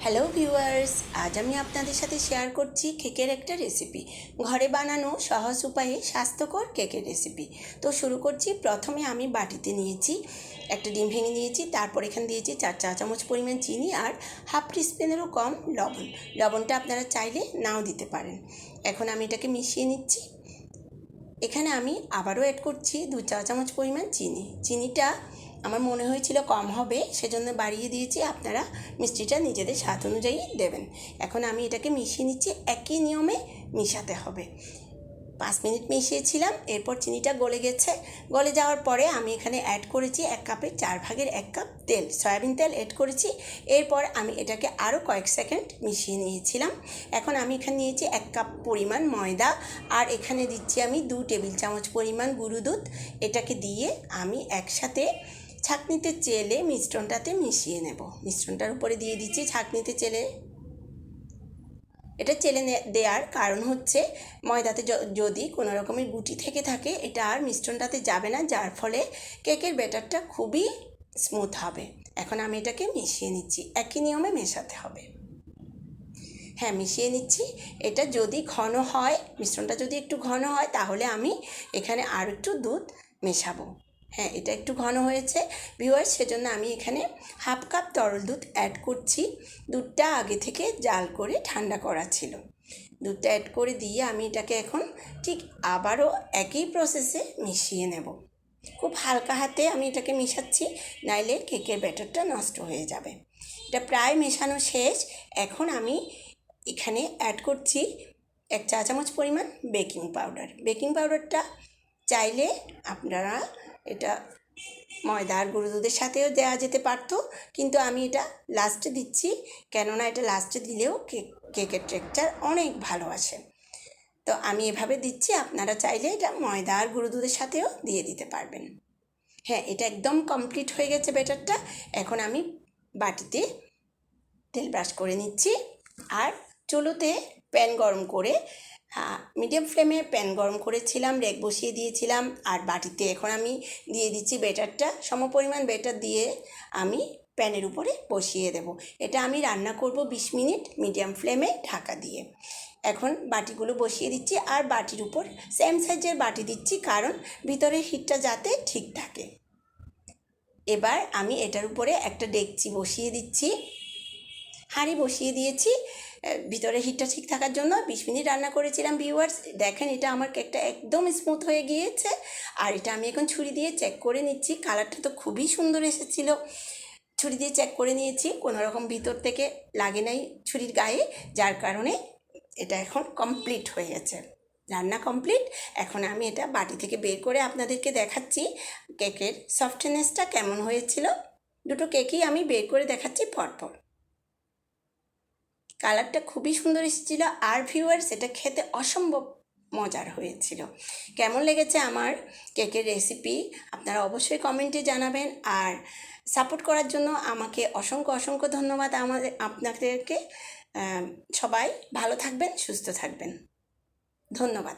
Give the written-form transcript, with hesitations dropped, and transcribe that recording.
Hello viewers, আজ আমি আপনাদের সাথে শেয়ার করছি কেকের একটা রেসিপি। ঘরে বানানো সহজ উপায়ে স্বাস্থ্যকর কেকের রেসিপি। তো শুরু করছি। প্রথমে আমি বাটিতে নিয়েছি একটা ডিম ভেঙে নিয়েছি, তারপর এখানে দিয়েছি 4 চা চামচ পরিমাণ চিনি আর হাফ টিস্পুনেরও কম লবণ। লবণটা আপনারা চাইলে নাও দিতে পারেন। এখন আমি এটাকে মিশিয়ে নিচ্ছি। এখানে আমি আবারও অ্যাড করছি 2 চা চামচ পরিমাণ চিনি। চিনিটা আমার মনে হয়েছিল কম হবে, সেজন্য বাড়িয়ে দিয়েছি। আপনারা মিষ্টিটা নিজেদের স্বাদ অনুযায়ী দেবেন। এখন আমি এটাকে মিশিয়ে নিচ্ছি। একই নিয়মে মিশাতে হবে। 5 মিনিট মিশিয়েছিলাম, এরপর চিনিটা গলে গেছে। গলে যাওয়ার পরে আমি এখানে অ্যাড করেছি 1 কাপের 4 ভাগের 1 কাপ তেল, সয়াবিন তেল অ্যাড করেছি। এরপর আমি এটাকে আরও কয়েক সেকেন্ড মিশিয়ে নিয়েছিলাম। এখন আমি এখানে নিয়েছি 1 কাপ পরিমাণ ময়দা, আর এখানে দিচ্ছি আমি 2 টেবিল চামচ পরিমাণ গুঁড়ো দুধ। এটাকে দিয়ে আমি একসাথে ছাঁকনিতে চেলে মিশ্রণটাতে মিশিয়ে নেব। মিশ্রণটার উপরে দিয়ে দিচ্ছি ছাঁকনিতে চেলে। এটা চেলে দেওয়ার কারণ হচ্ছে ময়দাতে যদি কোনো রকমের গুটি থেকে থাকে এটা আর মিশ্রণটাতে যাবে না, যার ফলে কেকের ব্যাটারটা খুবই স্মুথ হবে। এখন আমি এটাকে মিশিয়ে নিচ্ছি। একই নিয়মে মেশাতে হবে। হ্যাঁ, মিশিয়ে নিচ্ছি। এটা যদি ঘন হয়, মিশ্রণটা যদি একটু ঘন হয়, তাহলে আমি এখানে আর একটু দুধ মেশাবো। হ্যাঁ, এটা একটু ঘন হয়েছে ভিউয়ার্স, সেজন্য আমি এখানে হাফ কাপ তরল দুধ অ্যাড করছি। দুধটা আগে থেকে জাল করে ঠান্ডা করা ছিল। দুধটা অ্যাড করে দিয়ে আমি এটাকে এখন ঠিক আবারও একই প্রসেসে মিশিয়ে নেব। খুব হালকা হাতে আমি এটাকে মিশাচ্ছি, নাইলে কেকের ব্যাটারটা নষ্ট হয়ে যাবে। এটা প্রায় মেশানো শেষ। এখন আমি এখানে অ্যাড করছি 1 চা চামচ পরিমাণ বেকিং পাউডার। বেকিং পাউডারটা চাইলে আপনারা এটা ময়দা আর গুঁড়ো দুধের সাথেও দেওয়া যেতে পারতো, কিন্তু আমি এটা লাস্টে দিচ্ছি, কেননা এটা লাস্টে দিলেও কেকের টেক্সচার অনেক ভালো আসে। তো আমি এভাবে দিচ্ছি। আপনারা চাইলে এটা ময়দা আর গুঁড়ো দুধের সাথেও দিয়ে দিতে পারবেন। হ্যাঁ, এটা একদম কমপ্লিট হয়ে গেছে ব্যাটারটা। এখন আমি বাটিতে তেল ব্রাশ করে নিচ্ছি আর চুলোতে প্যান গরম করে মিডিয়াম ফ্লেমে প্যান গরম করেছিলাম, রেক বসিয়ে দিয়েছিলাম। আর বাটিতে এখন আমি দিয়ে দিচ্ছি ব্যাটারটা। সমপরিমাণ ব্যাটার দিয়ে আমি প্যানের উপরে বসিয়ে দেব। এটা আমি রান্না করব 20 মিনিট মিডিয়াম ফ্লেমে ঢাকা দিয়ে। এখন বাটিগুলো বসিয়ে দিচ্ছি আর বাটির উপর সেম সাইজের বাটি দিচ্ছি, কারণ ভিতরের হিটটা যাতে ঠিক থাকে। এবার আমি এটার উপরে একটা ডেকচি বসিয়ে দিচ্ছি, হাঁড়ি বসিয়ে দিয়েছি ভিতরে হিটটা ঠিক থাকার জন্য। 20 মিনিট রান্না করেছিলাম ভিউয়ার্স। দেখেন, এটা আমার কেকটা একদম স্মুথ হয়ে গিয়েছে। আর এটা আমি এখন ছুরি দিয়ে চেক করে নিচ্ছি। কালারটা তো খুবই সুন্দর এসেছিল। ছুরি দিয়ে চেক করে নিয়েছি, কোনো রকম ভিতর থেকে লাগে নাই ছুরির গায়ে, যার কারণে এটা এখন কমপ্লিট হয়ে গেছে। রান্না কমপ্লিট। এখন আমি এটা বাটি থেকে বের করে আপনাদেরকে দেখাচ্ছি কেকের সফটনেসটা কেমন হয়েছিল। দুটো কেকই আমি বের করে দেখাচ্ছি পরপর। কালারটা খুবই সুন্দর এসেছিলো। আর ভিউয়ার্স, এটা খেতে অসম্ভব মজার হয়েছিল। কেমন লেগেছে আমার কেকের রেসিপি আপনারা অবশ্যই কমেন্টে জানাবেন। আর সাপোর্ট করার জন্য আমাকে অসংখ্য অসংখ্য ধন্যবাদ আপনাদেরকে। সবাই ভালো থাকবেন, সুস্থ থাকবেন। ধন্যবাদ।